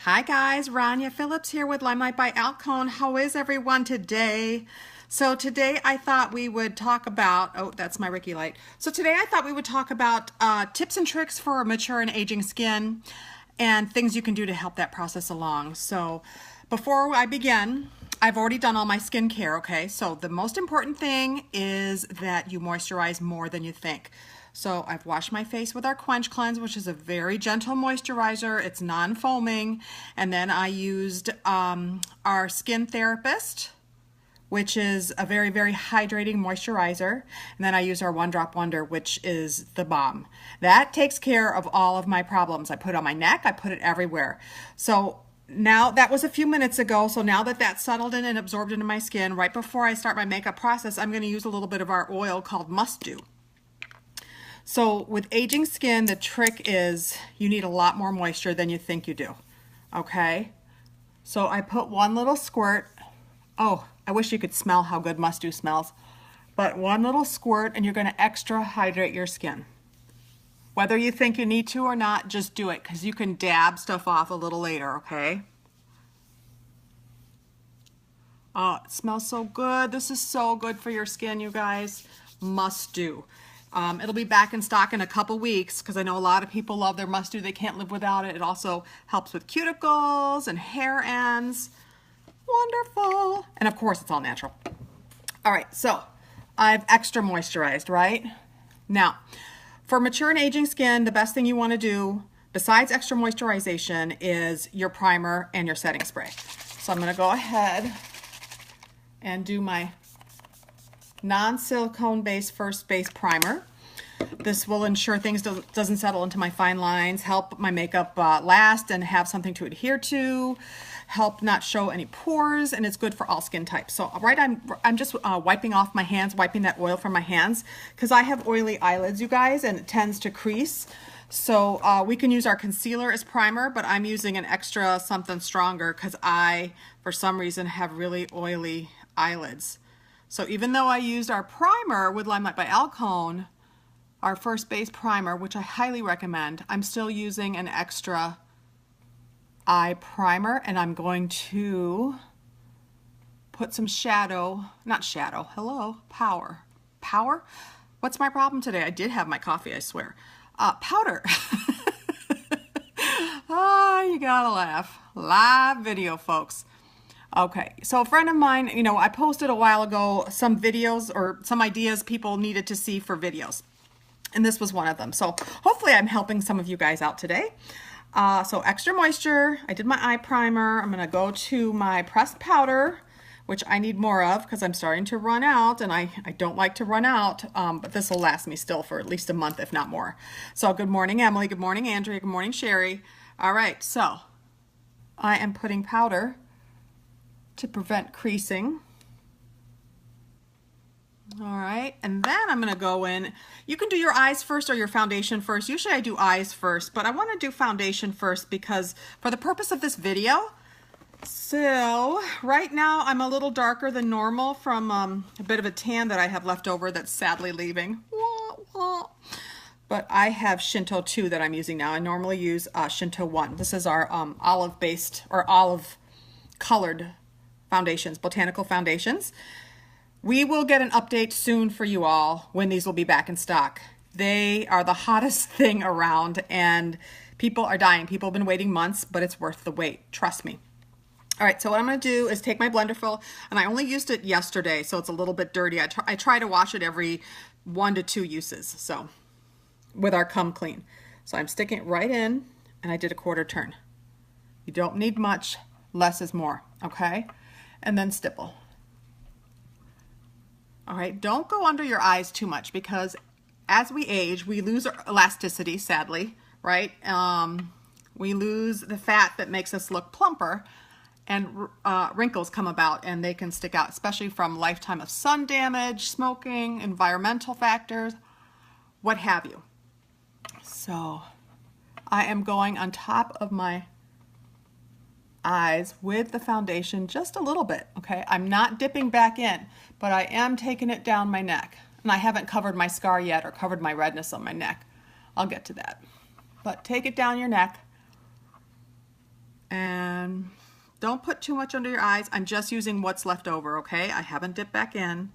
Hi guys, Rania Phillips here with Limelight by Alcone. How is everyone today? So today I thought we would talk about, oh, that's my Ricky light. So today I thought we would talk about tips and tricks for mature and aging skin and things you can do to help that process along. So before I begin, I've already done all my skincare, okay? So the most important thing is that you moisturize more than you think. So I've washed my face with our Quench Cleanse, which is a very gentle moisturizer. It's non-foaming. And then I used our Skin Therapist, which is a very, very hydrating moisturizer. And then I use our One Drop Wonder, which is the bomb. That takes care of all of my problems. I put it on my neck, I put it everywhere. So now, that was a few minutes ago, so now that that's settled in and absorbed into my skin, right before I start my makeup process, I'm going to use a little bit of our oil called Must Do. So with aging skin, the trick is you need a lot more moisture than you think you do, okay? So I put one little squirt. Oh, I wish you could smell how good Must Do smells. But one little squirt, and you're going to extra hydrate your skin. Whether you think you need to or not, just do it, because you can dab stuff off a little later, okay? Oh, it smells so good. This is so good for your skin, you guys. Must Do. It'll be back in stock in a couple weeks because I know a lot of people love their Must Do. They can't live without it. It also helps with cuticles and hair ends. Wonderful. And of course, it's all natural. All right, so I've extra moisturized, right? Now, for mature and aging skin, the best thing you want to do, besides extra moisturization, is your primer and your setting spray. So I'm going to go ahead and do my non-silicone based first base primer. This will ensure things doesn't settle into my fine lines, help my makeup last and have something to adhere to, help not show any pores, and it's good for all skin types. So right, I'm just wiping off my hands, wiping that oil from my hands, because I have oily eyelids, you guys, and it tends to crease. So we can use our concealer as primer, but I'm using an extra something stronger because I, for some reason, have really oily eyelids. So even though I used our primer with Limelight by Alcone, our first base primer, which I highly recommend, I'm still using an extra eye primer, and I'm going to put some shadow, not shadow, hello, power. Power? What's my problem today? I did have my coffee, I swear. Powder. Oh, you gotta laugh. Live video, folks. Okay, so a friend of mine, I posted a while ago some videos or some ideas people needed to see for videos. And this was one of them. So hopefully I'm helping some of you guys out today. So extra moisture, I did my eye primer. I'm gonna go to my pressed powder, which I need more of because I'm starting to run out, and I don't like to run out, but this will last me still for at least a month, if not more. So good morning, Emily. Good morning, Andrea. Good morning, Sherry. All right, so I am putting powder to prevent creasing. All right, and then I'm gonna go in. You can do your eyes first or your foundation first. Usually I do eyes first, but I wanna do foundation first because for the purpose of this video, so right now I'm a little darker than normal from a bit of a tan that I have left over that's sadly leaving. But I have Shinto 2 that I'm using now. I normally use Shinto 1. This is our olive-based or olive-colored foundations, botanical foundations. We will get an update soon for you all when these will be back in stock. They are the hottest thing around, and people are dying. People have been waiting months, but it's worth the wait. Trust me. All right, so what I'm going to do is take my blender full, and I only used it yesterday, so it's a little bit dirty. I try to wash it every 1 to 2 uses, so with our Come Clean. So I'm sticking it right in, and I did a quarter turn. You don't need much. Less is more, okay? And then stipple. All right, don't go under your eyes too much because as we age, we lose our elasticity, sadly, right? We lose the fat that makes us look plumper, and wrinkles come about, and they can stick out, especially from lifetime of sun damage, smoking, environmental factors, what have you. So I am going on top of my eyes with the foundation just a little bit, okay? I'm not dipping back in, but I am taking it down my neck. And I haven't covered my scar yet or covered my redness on my neck. I'll get to that. But take it down your neck. And And don't put too much under your eyes. I'm just using what's left over, okay? I haven't dipped back in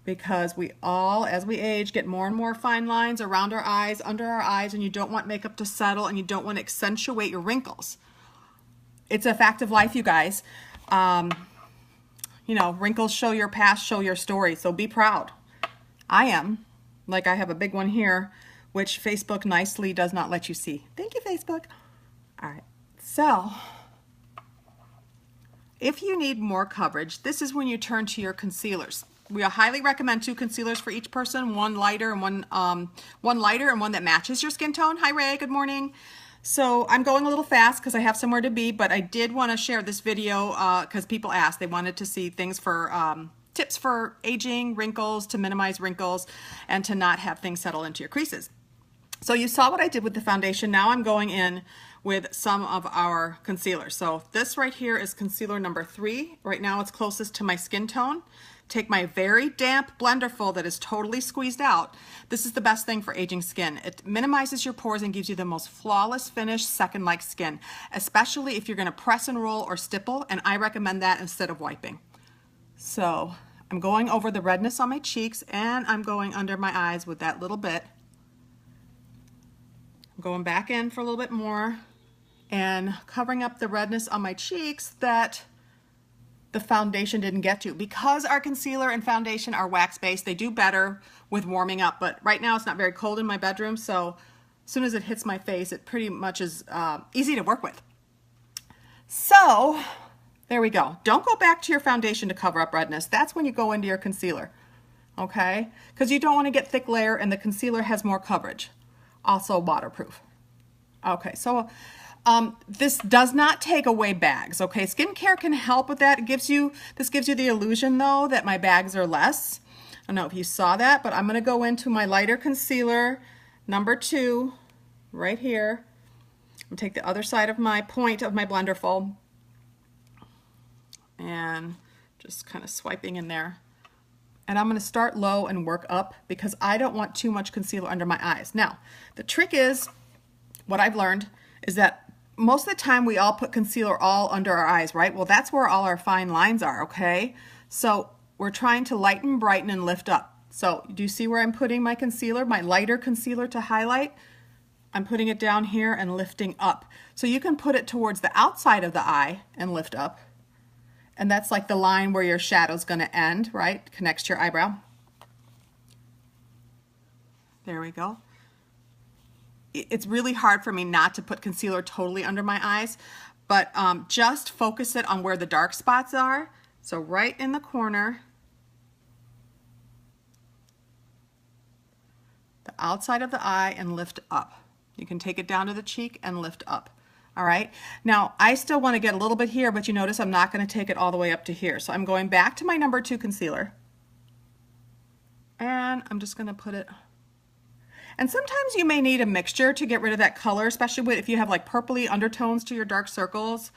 because we all, as we age, get more and more fine lines around our eyes, under our eyes, and you don't want makeup to settle and you don't want to accentuate your wrinkles. It's a fact of life, you guys. You know, wrinkles show your past, show your story, so be proud. I am. Like, I have a big one here, which Facebook nicely does not let you see. Thank you, Facebook. All right, so if you need more coverage, this is when you turn to your concealers. We highly recommend 2 concealers for each person, one lighter and one that matches your skin tone. Hi, Ray, good morning. So I'm going a little fast because I have somewhere to be, but I did want to share this video because people asked. They wanted to see things for tips for aging, wrinkles, to minimize wrinkles, and to not have things settle into your creases. So you saw what I did with the foundation. Now I'm going in with some of our concealer. So this right here is concealer number 3. Right now it's closest to my skin tone. Take my very damp blenderful that is totally squeezed out. This is the best thing for aging skin. It minimizes your pores and gives you the most flawless finish, second-like skin, especially if you're gonna press and roll or stipple, and I recommend that instead of wiping. So I'm going over the redness on my cheeks and I'm going under my eyes with that little bit. I'm going back in for a little bit more and covering up the redness on my cheeks that the foundation didn't get to. Because our concealer and foundation are wax-based, they do better with warming up, but right now it's not very cold in my bedroom, so as soon as it hits my face, it pretty much is easy to work with. So there we go. Don't go back to your foundation to cover up redness. That's when you go into your concealer, okay? Because you don't want to get thick layer, and the concealer has more coverage. Also waterproof. Okay, so this does not take away bags, okay? Skincare can help with that. This gives you the illusion, though, that my bags are less. I don't know if you saw that, but I'm going to go into my lighter concealer, number 2, right here. I'm going to take the other side of my point of my blenderful and just kind of swiping in there. And I'm going to start low and work up because I don't want too much concealer under my eyes. Now, the trick is, what I've learned is that most of the time we all put concealer all under our eyes, right? Well, that's where all our fine lines are, okay? So we're trying to lighten, brighten, and lift up. So do you see where I'm putting my concealer, my lighter concealer to highlight? I'm putting it down here and lifting up. So you can put it towards the outside of the eye and lift up. And that's like the line where your shadow's gonna end, right? Connects to your eyebrow. There we go. It's really hard for me not to put concealer totally under my eyes, but just focus it on where the dark spots are. So right in the corner, the outside of the eye, and lift up. You can take it down to the cheek and lift up. All right, now I still want to get a little bit here, but you notice I'm not going to take it all the way up to here. So I'm going back to my number 2 concealer, and I'm just going to put it. And sometimes you may need a mixture to get rid of that color, especially if you have like purpley undertones to your dark circles.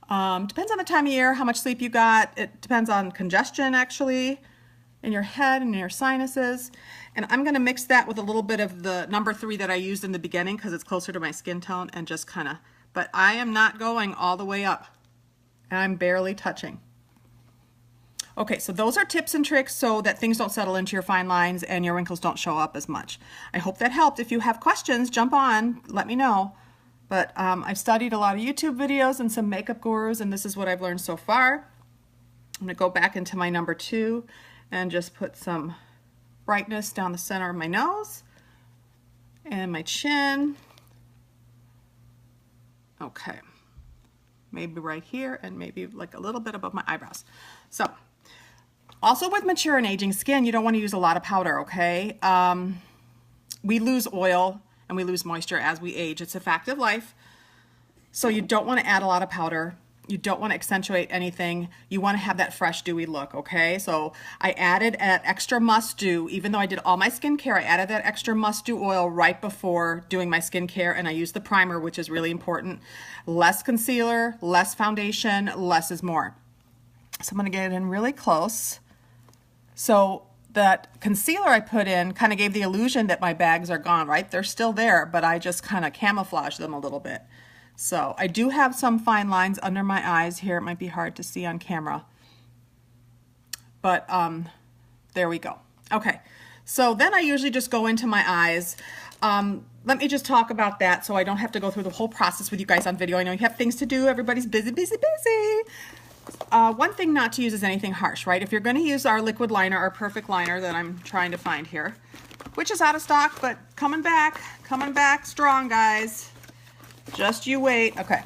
Depends on the time of year, how much sleep you got. It depends on congestion, actually, in your head and in your sinuses. And I'm going to mix that with a little bit of the number 3 that I used in the beginning because it's closer to my skin tone, and just kind of, but I am not going all the way up, and I'm barely touching. Okay, so those are tips and tricks so that things don't settle into your fine lines and your wrinkles don't show up as much. I hope that helped. If you have questions, jump on, let me know. But I've studied a lot of YouTube videos and some makeup gurus, and this is what I've learned so far. I'm going to go back into my number 2 and just put some brightness down the center of my nose and my chin. Okay, maybe right here and maybe like a little bit above my eyebrows. So, also with mature and aging skin, you don't want to use a lot of powder, okay? We lose oil and we lose moisture as we age. It's a fact of life. So you don't want to add a lot of powder. You don't want to accentuate anything. You want to have that fresh, dewy look, okay? So I added an extra must-do. Even though I did all my skincare, I added that extra must-do oil right before doing my skincare, and I used the primer, which is really important. Less concealer, less foundation, less is more. So I'm going to get it in really close. So that concealer I put in kind of gave the illusion that my bags are gone, right? They're still there, but I just kind of camouflaged them a little bit. So I do have some fine lines under my eyes here. It might be hard to see on camera, but there we go. Okay, so then I usually just go into my eyes. Let me just talk about that so I don't have to go through the whole process with you guys on video. I know you have things to do. Everybody's busy, busy, busy. One thing not to use is anything harsh, right? If you're going to use our liquid liner, our perfect liner that I'm trying to find here, which is out of stock, but coming back strong, guys. Just you wait. Okay,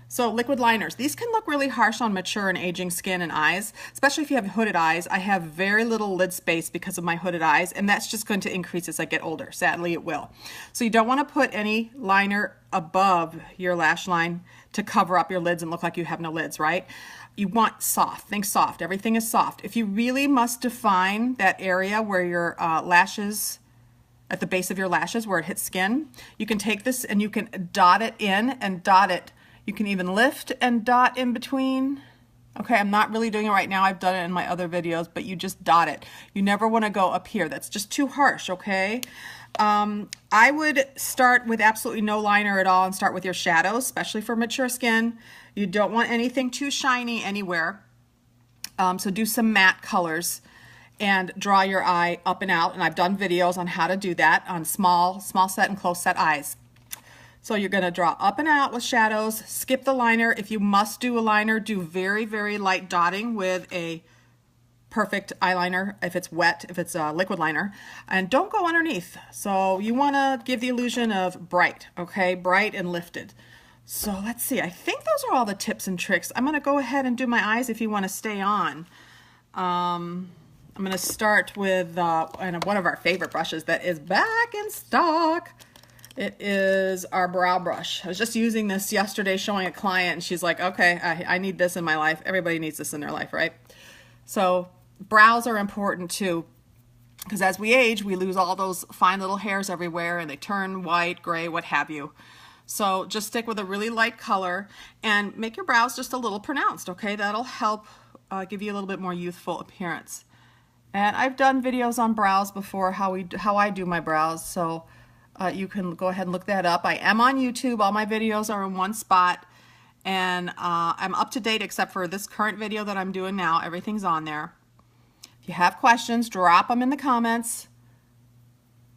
so liquid liners. These can look really harsh on mature and aging skin and eyes, especially if you have hooded eyes. I have very little lid space because of my hooded eyes, and that's just going to increase as I get older. Sadly, it will. So you don't want to put any liner above your lash line to cover up your lids and look like you have no lids, right? You want soft. Think soft. Everything is soft. If you really must define that area where your lashes, at the base of your lashes where it hits skin, you can take this and you can dot it in and dot it. You can even lift and dot in between. Okay, I'm not really doing it right now. I've done it in my other videos, but you just dot it. You never want to go up here. That's just too harsh, okay? I would start with absolutely no liner at all and start with your shadows, especially for mature skin. You don't want anything too shiny anywhere. So do some matte colors and draw your eye up and out. And I've done videos on how to do that on small set and close set eyes. So you're going to draw up and out with shadows, skip the liner. If you must do a liner, do very, very light dotting with a perfect eyeliner if it's wet, if it's a liquid liner, and don't go underneath. So you want to give the illusion of bright, okay? Bright and lifted. So let's see, I think those are all the tips and tricks. I'm going to go ahead and do my eyes if you want to stay on. I'm going to start with one of our favorite brushes that is back in stock. It is our brow brush. I was just using this yesterday showing a client, and she's like, okay, I need this in my life. Everybody needs this in their life, right? So brows are important too, because as we age, we lose all those fine little hairs everywhere, and they turn white, gray, what have you. So just stick with a really light color and make your brows just a little pronounced, okay? That'll help give you a little bit more youthful appearance. And I've done videos on brows before, how I do my brows, so you can go ahead and look that up. I am on YouTube. All my videos are in one spot, and I'm up to date except for this current video that I'm doing now. Everything's on there. If you have questions, drop them in the comments.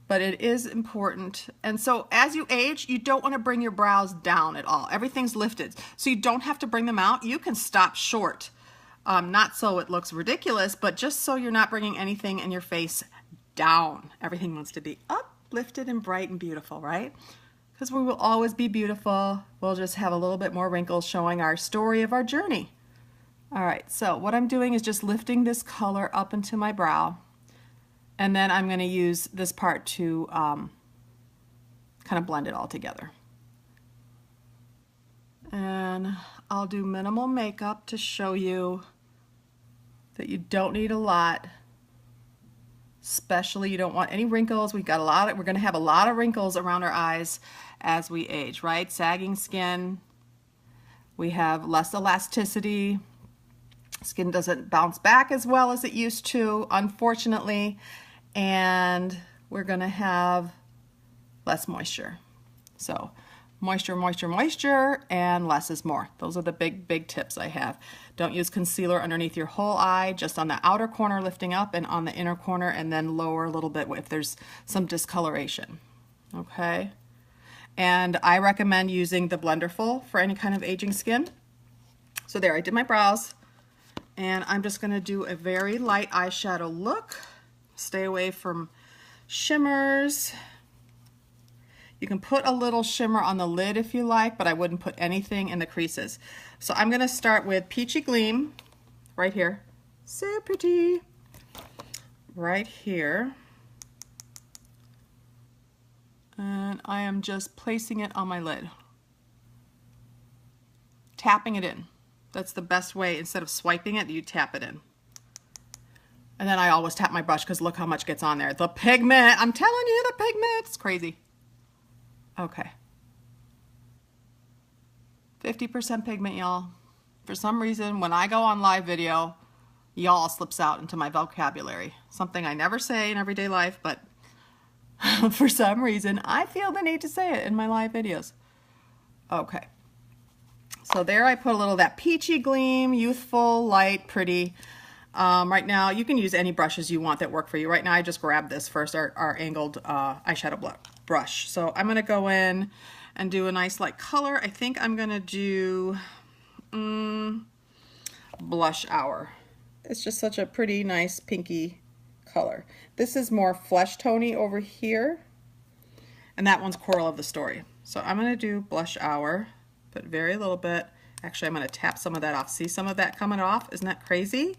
But it is important. And so as you age, you don't want to bring your brows down at all. Everything's lifted. So you don't have to bring them out. You can stop short. Not so it looks ridiculous, but just so you're not bringing anything in your face down. Everything wants to be uplifted and bright and beautiful, right? Because we will always be beautiful. We'll just have a little bit more wrinkles showing our story of our journey. All right, so what I'm doing is just lifting this color up into my brow. And then I'm going to use this part to kind of blend it all together. And I'll do minimal makeup to show you that you don't need a lot. Especially you don't want any wrinkles. We're going to have a lot of wrinkles around our eyes as we age, right? Sagging skin. We have less elasticity. Skin doesn't bounce back as well as it used to, unfortunately. And we're going to have less moisture. So moisture, moisture, moisture, and less is more. Those are the big tips I have. Don't use concealer underneath your whole eye, just on the outer corner lifting up and on the inner corner, and then lower a little bit if there's some discoloration. Okay? And I recommend using the Blenderful for any kind of aging skin. So there, I did my brows, and I'm just going to do a very light eyeshadow look. Stay away from shimmers. You can put a little shimmer on the lid if you like, but I wouldn't put anything in the creases. So I'm going to start with Peachy Gleam right here. So pretty. Right here. And I am just placing it on my lid. Tapping it in. That's the best way. Instead of swiping it, you tap it in. And then I always tap my brush because look how much gets on there. The pigment, I'm telling you, the pigment, it's crazy. Okay. 50% pigment, y'all. For some reason, when I go on live video, y'all slips out into my vocabulary. Something I never say in everyday life, but for some reason, I feel the need to say it in my live videos. Okay. So there I put a little of that peachy gleam, youthful, light, pretty. Right now, you can use any brushes you want that work for you. Right now, I just grabbed this first, our angled eyeshadow brush. So I'm going to go in and do a nice light color. I think I'm going to do Blush Hour. It's just such a pretty, nice, pinky color. This is more flesh tony over here, and that one's Coral of the Story. So I'm going to do Blush Hour, but very little bit. Actually, I'm going to tap some of that off. See some of that coming off? Isn't that crazy?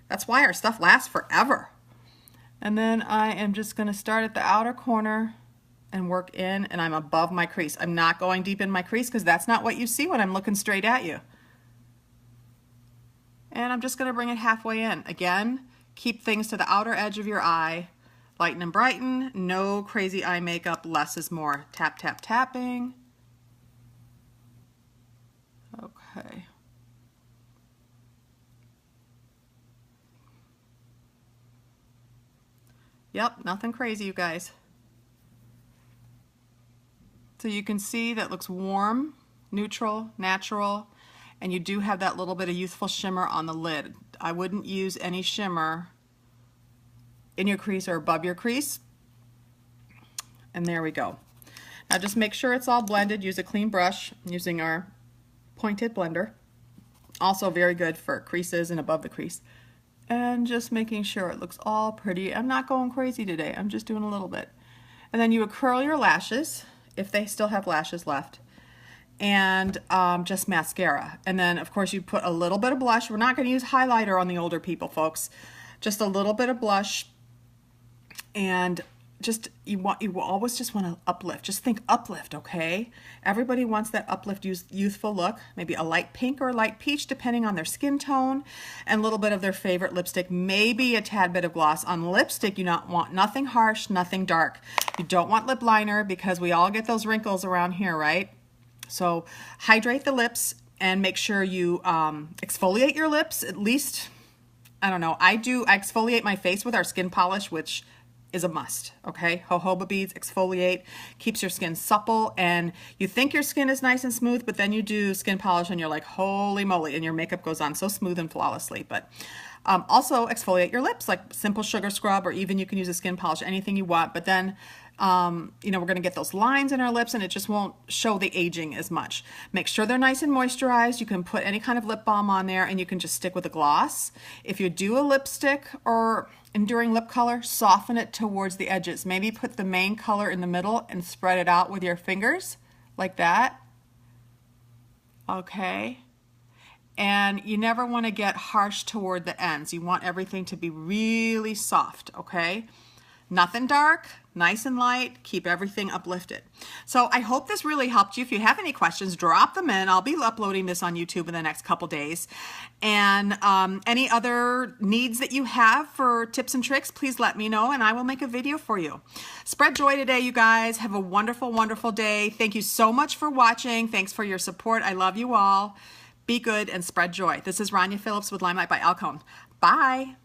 That's why our stuff lasts forever. And then I am just going to start at the outer corner and work in, and I'm above my crease. I'm not going deep in my crease because that's not what you see when I'm looking straight at you. And I'm just going to bring it halfway in. Again, keep things to the outer edge of your eye. Lighten and brighten. No crazy eye makeup. Less is more. Tap, tap, tapping. Okay. Yep, nothing crazy, you guys. So you can see that looks warm, neutral, natural, and you do have that little bit of youthful shimmer on the lid. I wouldn't use any shimmer in your crease or above your crease. And there we go. Now just make sure it's all blended. Use a clean brush using our pointed blender. Also very good for creases and above the crease. And just making sure it looks all pretty. I'm not going crazy today. I'm just doing a little bit. And then you would curl your lashes, if they still have lashes left, and just mascara. And then, of course, you put a little bit of blush. We're not going to use highlighter on the older people, folks. Just a little bit of blush. And just, you always just want to uplift. Just think uplift, okay? Everybody wants that uplift, youthful look. Maybe a light pink or a light peach, depending on their skin tone, and a little bit of their favorite lipstick. Maybe a tad bit of gloss. On lipstick, you not want nothing harsh, nothing dark. You don't want lip liner because we all get those wrinkles around here, right? So hydrate the lips and make sure you exfoliate your lips at least. I don't know. I exfoliate my face with our skin polish, which is a must, okay? Jojoba beads, exfoliate, keeps your skin supple, and you think your skin is nice and smooth, but then you do skin polish and you're like, holy moly, and your makeup goes on so smooth and flawlessly. But also exfoliate your lips, like simple sugar scrub, or even you can use a skin polish, anything you want, but then you know, we're gonna get those lines in our lips and it just won't show the aging as much. Make sure they're nice and moisturized. You can put any kind of lip balm on there and you can just stick with a gloss. If you do a lipstick or enduring lip color, soften it towards the edges. Maybe put the main color in the middle and spread it out with your fingers like that. Okay. And you never want to get harsh toward the ends. You want everything to be really soft, okay? Nothing dark, nice and light, keep everything uplifted. So I hope this really helped you. If you have any questions, drop them in. I'll be uploading this on YouTube in the next couple days. And any other needs that you have for tips and tricks, please let me know and I will make a video for you. Spread joy today, you guys. Have a wonderful, wonderful day. Thank you so much for watching. Thanks for your support. I love you all. Be good and spread joy. This is Rania Phillips with Limelight by Alcone. Bye.